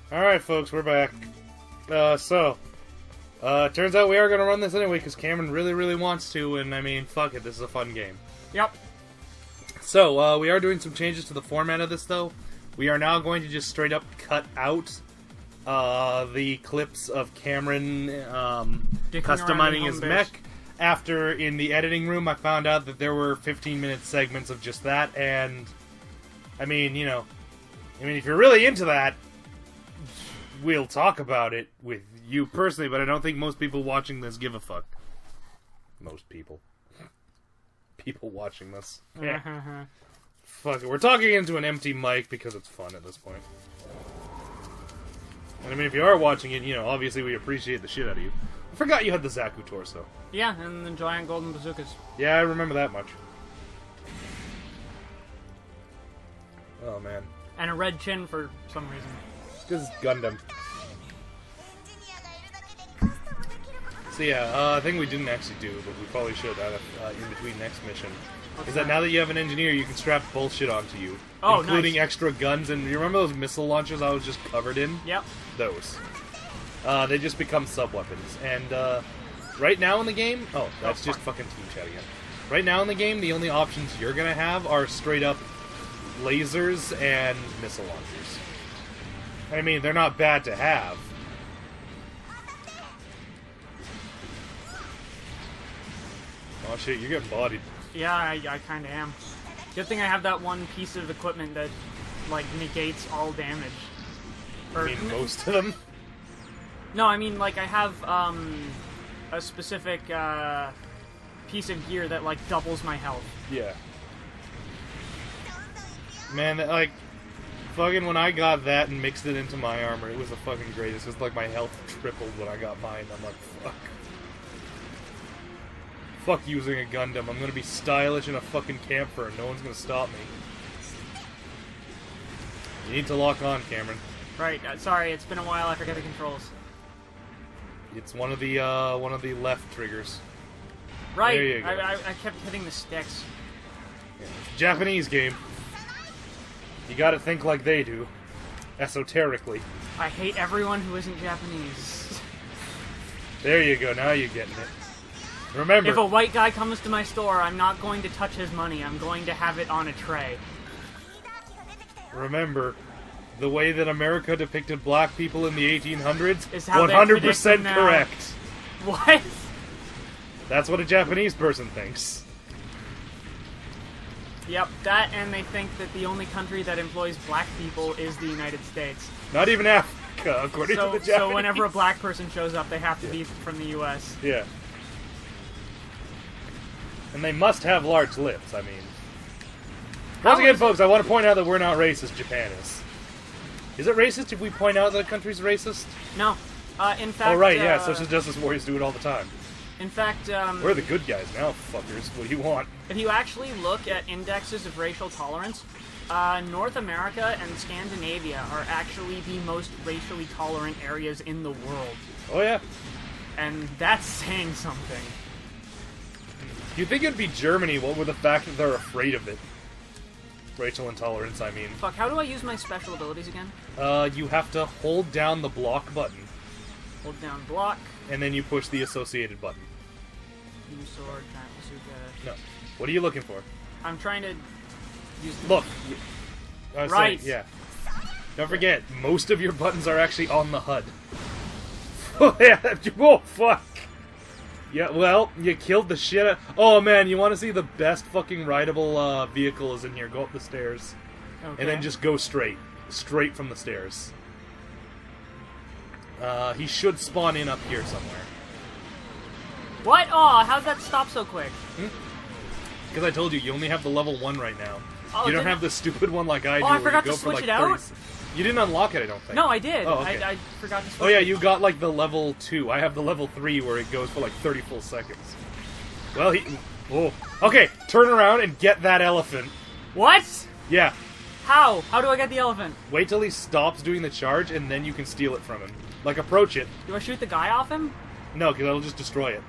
Alright folks, we're back. Turns out we are going to run this anyway because Cameron really wants to, and I mean, fuck it, this is a fun game. Yep. So, we are doing some changes to the format of this though. We are now going to just straight up cut out the clips of Cameron customizing his mech. After, in the editing room, I found out that there were 15-minute segments of just that, and I mean, you know, if you're really into that, we'll talk about it with you personally, but I don't think most people watching this give a fuck. Most people. People watching this. Yeah. Fuck it. We're talking into an empty mic because it's fun at this point. And I mean, if you are watching it, you know, obviously we appreciate the shit out of you. I forgot you had the Zaku torso. Yeah, and the giant golden bazookas. Yeah, I remember that much. Oh, man. And a red chin for some reason. Because it's Gundam. So yeah, a thing we didn't actually do, but we probably should in between next mission, is that now that you have an engineer, you can strap bullshit onto you. Oh, including nice. extra guns, and you remember those missile launchers I was just covered in? Yep. Those. They just become sub-weapons. And, right now in the game... Oh, that's just fucking team chat again. Right now in the game, the only options you're gonna have are straight-up lasers and missile launchers. I mean, they're not bad to have. Oh shit, you're getting bodied. Yeah, I kinda am. Good thing I have that one piece of equipment that, like, negates all damage. I mean, most of them? No, I mean, like, I have, a specific, piece of gear that, like, doubles my health. Yeah. Man, like, fucking when I got that and mixed it into my armor, it was the fucking greatest. It was like my health tripled when I got mine. I'm like, fuck. Fuck using a Gundam. I'm gonna be stylish in a fucking camper and no one's gonna stop me. You need to lock on, Cameron. Right, sorry, it's been a while, I forget the controls. It's one of the left triggers. Right, There you go. I kept hitting the sticks. Yeah, it's a Japanese game. You gotta think like they do. Esoterically. I hate everyone who isn't Japanese. There you go, now you're getting it. Remember... If a white guy comes to my store, I'm not going to touch his money. I'm going to have it on a tray. Remember, the way that America depicted black people in the 1800s is how 100% correct. What? That's what a Japanese person thinks. Yep, that, and they think that the only country that employs black people is the United States. Not even Africa, according to the Japanese. So whenever a black person shows up, they have to be from the U.S. Yeah. And they must have large lips, I mean. Once again, folks, I want to point out that we're not racist, Japan is. Is it racist if we point out that a country's racist? No. In fact... Oh, right, yeah, social justice warriors do it all the time. In fact, we're the good guys now, fuckers. What do you want? If you actually look at indexes of racial tolerance, North America and Scandinavia are actually the most racially tolerant areas in the world. Oh, yeah. And that's saying something. You'd think it'd be Germany, what with the fact that they're afraid of it. Racial intolerance, I mean. Fuck, how do I use my special abilities again? You have to hold down the block button. Hold down block. And then you push the associated button. New sword, giant bazooka. No. What are you looking for? I'm trying to use the... Look. Right. Yeah. Don't forget, most of your buttons are actually on the HUD. Oh, fuck. Yeah, well, you killed the shit out... Oh, man, you want to see the best fucking rideable vehicle is in here. Go up the stairs. Okay. And then just go straight. Straight from the stairs. He should spawn in up here somewhere. What? Aw, how'd that stop so quick? Because I told you, you only have the level 1 right now. Oh, you don't have the stupid one like I do. Oh, I where forgot you go to switch for like it out? 30... You didn't unlock it, I don't think. No, I did. Oh, okay. I forgot to switch it. Oh yeah, you got like the level 2. I have the level 3 where it goes for like 30 full seconds. Well, he... Oh. Okay, turn around and get that elephant. What? Yeah. How? How do I get the elephant? Wait till he stops doing the charge, and then you can steal it from him. Like, approach it. Do I shoot the guy off him? No, because that'll just destroy it.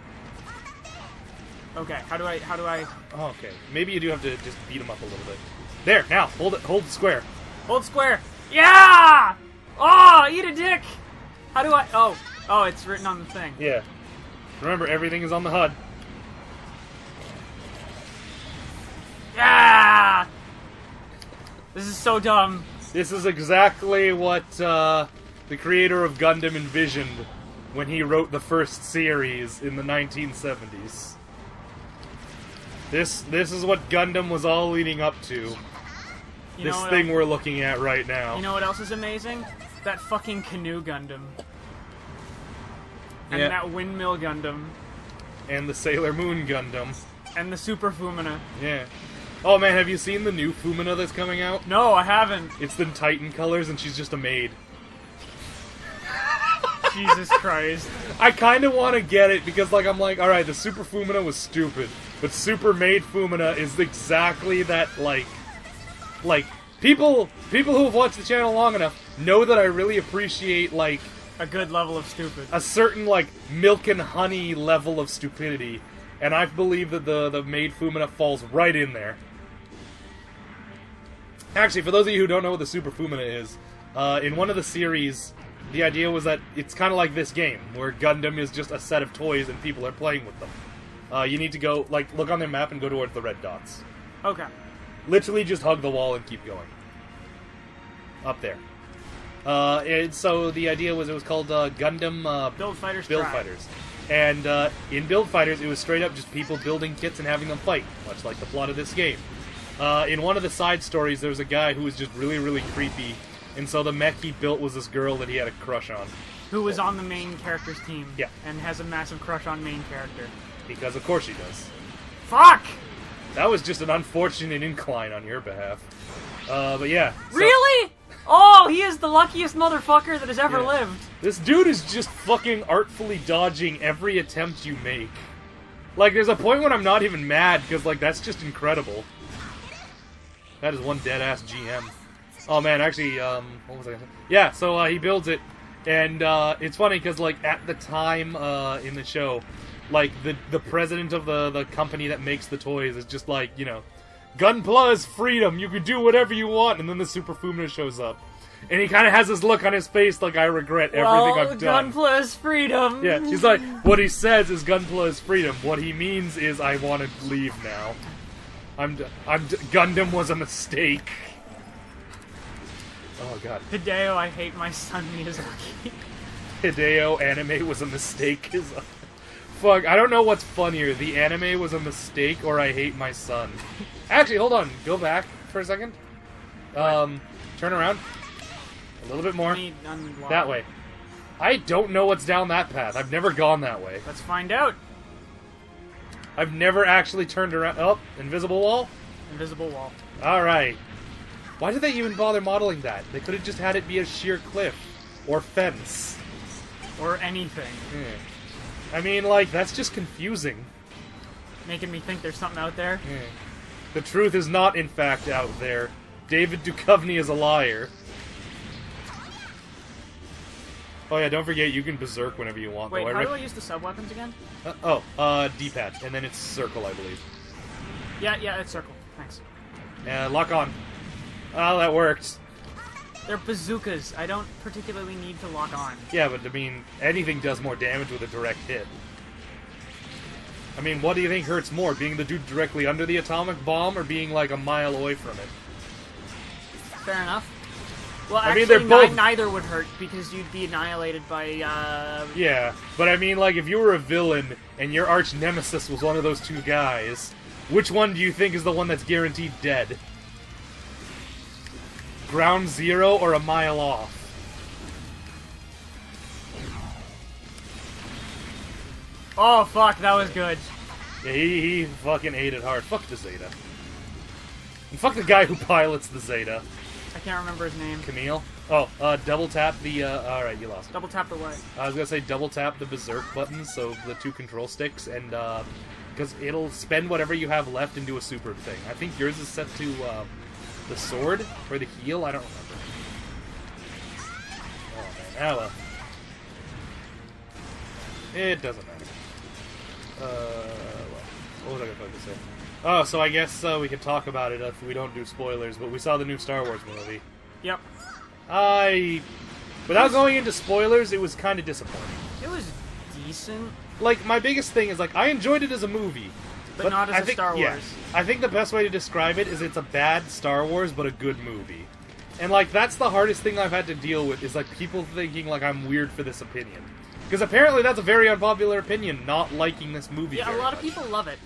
Okay, how do I... Oh, okay. Maybe you do have to just beat him up a little bit. There, now, hold it, hold the square. Hold square. Yeah! Oh, eat a dick! How do I... Oh, it's written on the thing. Yeah. Remember, everything is on the HUD. Yeah! This is so dumb. This is exactly what the creator of Gundam envisioned when he wrote the first series in the 1970s. This is what Gundam was all leading up to. This thing we're looking at right now. You know what else is amazing? That fucking canoe Gundam. And Yeah. that windmill Gundam. And the Sailor Moon Gundam. And the Super Fumina. Yeah. Oh man, have you seen the new Fumina that's coming out? No, I haven't. It's the Titan colors and she's just a maid. Jesus Christ. I kind of want to get it because, like, I'm like, alright, the Super Fumina was stupid, but Super Maid Fumina is exactly that, like, people who have watched the channel long enough know that I really appreciate, like, A good level of stupid. a certain, like, milk and honey level of stupidity, and I believe that the Maid Fumina falls right in there. Actually, for those of you who don't know what the Super Fumina is, in one of the series, the idea was that it's kind of like this game, where Gundam is just a set of toys and people are playing with them. You need to go, like, look on their map and go towards the red dots. Okay. Literally just hug the wall and keep going. Up there. And so the idea was it was called Gundam... Build Fighters Build Try. Fighters. And in Build Fighters, it was straight up just people building kits and having them fight, much like the plot of this game. In one of the side stories, there was a guy who was just really, really creepy, and so the mech he built was this girl that he had a crush on. Who was on the main character's team. Yeah. And has a massive crush on main character. Because of course she does. Fuck! That was just an unfortunate incline on your behalf. But yeah. So, Really? Oh, he is the luckiest motherfucker that has ever Yeah. lived. This dude is just fucking artfully dodging every attempt you make. Like, there's a point when I'm not even mad, because, like, that's just incredible. That is one dead-ass GM. Oh, man, actually, what was I gonna say? Yeah, so, he builds it, and, it's funny, because, like, at the time, in the show, like, the president of the company that makes the toys is just like, you know, Gunpla is freedom, you can do whatever you want, and then the Super Fumina shows up. And he kind of has this look on his face like, I regret everything I've done. Gunpla is freedom. Yeah, he's like, what he says is Gunpla is freedom. What he means is I want to leave now. Gundam was a mistake. Oh god. Hideo, I hate my son Miyazaki. Hideo, anime was a mistake. Fuck, I don't know what's funnier. The anime was a mistake or I hate my son. Actually, hold on. Go back for a second. Turn around. A little bit more. That way. I don't know what's down that path. I've never gone that way. Let's find out. I've never actually turned around. Oh, invisible wall? Invisible wall. Alright. Why did they even bother modeling that? They could have just had it be a sheer cliff. Or fence. Or anything. I mean, like, that's just confusing. Making me think there's something out there. The truth is not, in fact, out there. David Duchovny is a liar. Oh yeah, don't forget, you can berserk whenever you want. Wait, though. how do I use the sub-weapons again? D-pad, and then it's circle, I believe. Yeah, it's circle. Thanks. Lock on. Oh, that worked. They're bazookas. I don't particularly need to lock on. Yeah, but I mean, anything does more damage with a direct hit. I mean, what do you think hurts more? Being the dude directly under the atomic bomb, or being like a mile away from it? Fair enough. Well, I actually, mean, they're both... neither would hurt, because you'd be annihilated by, Yeah, but I mean, like, if you were a villain, and your arch nemesis was one of those two guys, which one do you think is the one that's guaranteed dead? Ground zero or a mile off? Oh, fuck, that was good. Yeah, he fucking ate it hard. Fuck the Zeta. And fuck the guy who pilots the Zeta. I can't remember his name. Camille? Oh, double tap the, alright, you lost. Double tap the what? I was gonna say double tap the berserk buttons, so the two control sticks, and, because it'll spend whatever you have left and do a super thing. I think yours is set to, The sword? Or the heel? I don't remember. Oh, man. Well. It doesn't matter. What was I going to say? Oh, so I guess we could talk about it if we don't do spoilers, but we saw the new Star Wars movie. Yep. Without going into spoilers, it was kind of disappointing. It was decent. Like, my biggest thing is, like, I enjoyed it as a movie. But not as a Star Wars. Yeah, I think the best way to describe it is it's a bad Star Wars, but a good movie. And, like, that's the hardest thing I've had to deal with, is, like, people thinking, like, I'm weird for this opinion. Because apparently that's a very unpopular opinion, not liking this movie Yeah, very a lot of much. people love it.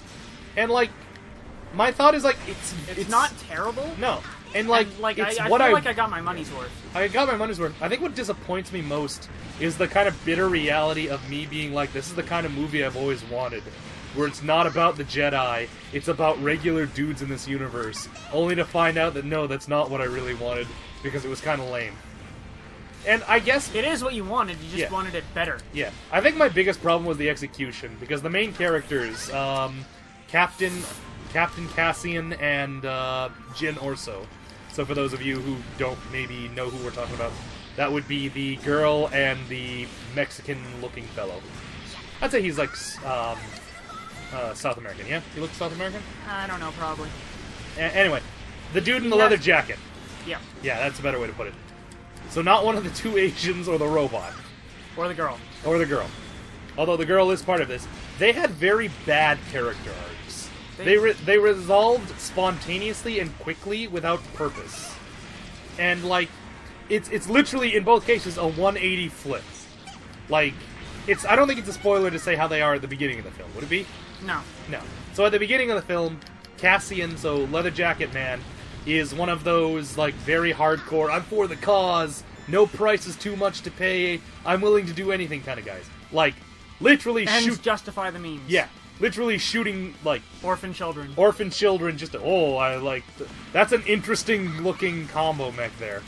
And, like, my thought is, like, it's not terrible. No. And, like, I feel what like I got my money's worth. I got my money's worth. I think what disappoints me most is the kind of bitter reality of me being like, this is the kind of movie I've always wanted. Where it's not about the Jedi, it's about regular dudes in this universe. Only to find out that, no, that's not what I really wanted, because it was kind of lame. And I guess... It is what you wanted, you just wanted it better. Yeah. I think my biggest problem was the execution, because the main characters, Captain Cassian and Jyn Orso. So for those of you who don't maybe know who we're talking about, that would be the girl and the Mexican-looking fellow. I'd say he's like South American, yeah? He looks South American? I don't know, probably. Anyway, the dude in the leather jacket. Yeah. Yeah, that's a better way to put it. So not one of the two Asians or the robot. Or the girl. Or the girl. Although the girl is part of this. They had very bad character arcs. They resolved spontaneously and quickly without purpose. And, like, it's literally, in both cases, a 180 flip. Like, I don't think it's a spoiler to say how they are at the beginning of the film. Would it be? No. No. So at the beginning of the film, Cassian, so Leather Jacket Man, is one of those, like, very hardcore, I'm for the cause, no price is too much to pay, I'm willing to do anything kind of guys. Like, literally Ends justify the means. Yeah. Literally shooting, like... Orphan children. Orphan children, just... I like... That's an interesting-looking combo mech there.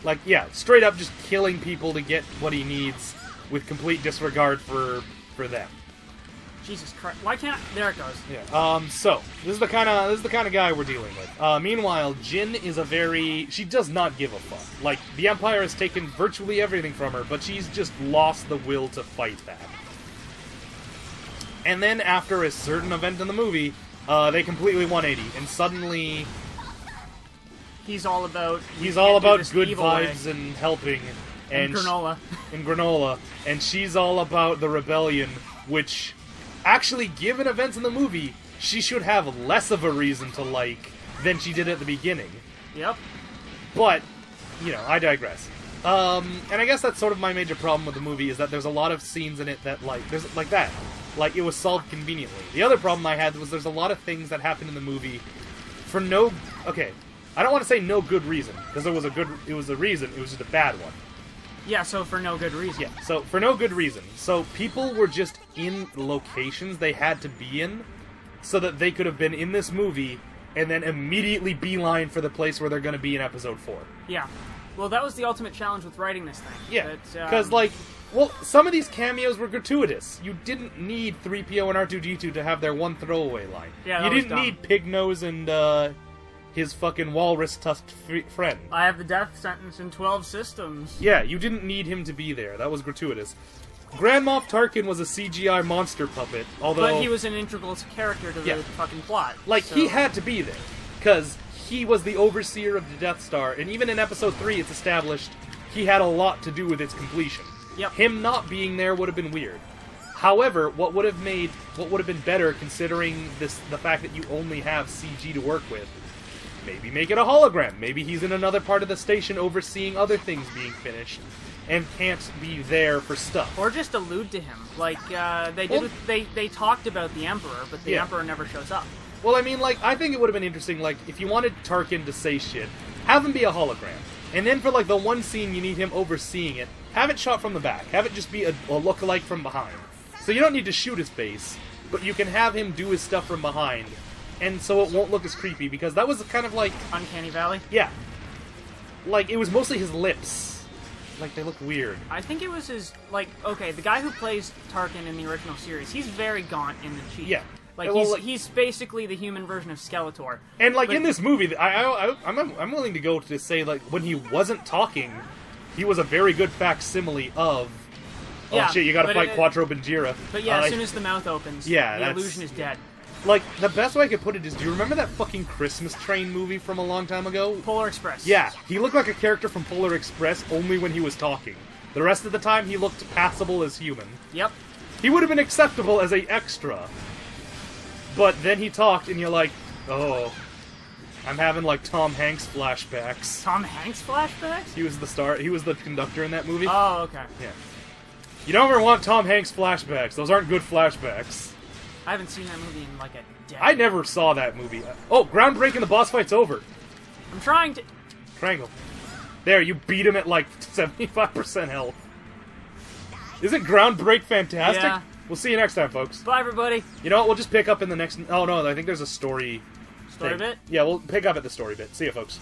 Like, yeah, straight up just killing people to get what he needs with complete disregard for them. Jesus Christ! Why can't? There it goes. Yeah. So this is the kind of guy we're dealing with. Meanwhile, Jyn is a very... She does not give a fuck. Like, the Empire has taken virtually everything from her, but she's just lost the will to fight that. And then after a certain event in the movie, they completely 180, and suddenly he's all about good vibes and helping, and granola. And granola, and she's all about the rebellion, which, actually, given events in the movie, she should have less of a reason to like than she did at the beginning. Yep. But, you know, I digress. And I guess that's sort of my major problem with the movie, is that there's a lot of scenes in it that, like, there's like that. Like, it was solved conveniently. The other problem I had was there's a lot of things that happened in the movie for no... Okay, I don't want to say no good reason, because it was a reason, it was just a bad one. Yeah, so for no good reason. Yeah, so for no good reason. So people were just in locations they had to be in, so that they could have been in this movie, and then immediately beeline for the place where they're going to be in Episode 4. Yeah. Well, that was the ultimate challenge with writing this thing. Yeah, because, like... Well, some of these cameos were gratuitous. You didn't need 3PO and R2-D2 to have their one throwaway line. Yeah, you didn't need Pig Nose and his fucking walrus-tusked friend. I have the death sentence in 12 systems. Yeah, you didn't need him to be there. That was gratuitous. Grand Moff Tarkin was a CGI monster puppet, although... But he was an integral character to the fucking plot. Like, so... he had to be there, because he was the overseer of the Death Star, and even in Episode 3 it's established he had a lot to do with its completion. Yep. Him not being there would have been weird. However, what would have been better, considering the fact that you only have CG to work with, maybe make it a hologram. Maybe he's in another part of the station overseeing other things being finished, and can't be there for stuff. Or just allude to him, like they talked about the Emperor, but the Emperor never shows up. Well, I mean, like, I think it would have been interesting, like, if you wanted Tarkin to say shit, have him be a hologram. And then for, like, the one scene you need him overseeing it, have it shot from the back. Have it just be a look-alike from behind. So you don't need to shoot his face, but you can have him do his stuff from behind. And so it won't look as creepy, because that was kind of like... Uncanny Valley? Yeah. Like, it was mostly his lips. Like, they look weird. I think it was his, like, okay, the guy who plays Tarkin in the original series, he's very gaunt in the cheek. Yeah. Like, Yeah, well, he's basically the human version of Skeletor. And, like, in this movie, I'm willing to go to say, like, when he wasn't talking, he was a very good facsimile of... Oh, Yeah, shit, you gotta but fight Quattro Banjira. But yeah, as soon as the mouth opens, yeah, the illusion is dead. Like, the best way I could put it is, do you remember that fucking Christmas Train movie from a long time ago? Polar Express. Yeah, he looked like a character from Polar Express only when he was talking. The rest of the time, he looked passable as human. Yep. He would have been acceptable as a extra. But then he talked, and you're like, oh, I'm having, like, Tom Hanks flashbacks. Tom Hanks flashbacks? He was the conductor in that movie. Oh, okay. Yeah. You don't ever want Tom Hanks flashbacks. Those aren't good flashbacks. I haven't seen that movie in, like, a decade. I never saw that movie. Oh, groundbreaking, the boss fight's over. I'm trying to... Triangle. There, you beat him at, like, 75% health. Isn't Groundbreak fantastic? Yeah. We'll see you next time, folks. Bye, everybody. You know what? We'll just pick up in the next... Oh, no, I think there's a story Story thing. bit? Yeah, we'll pick up at the story bit. See you, folks.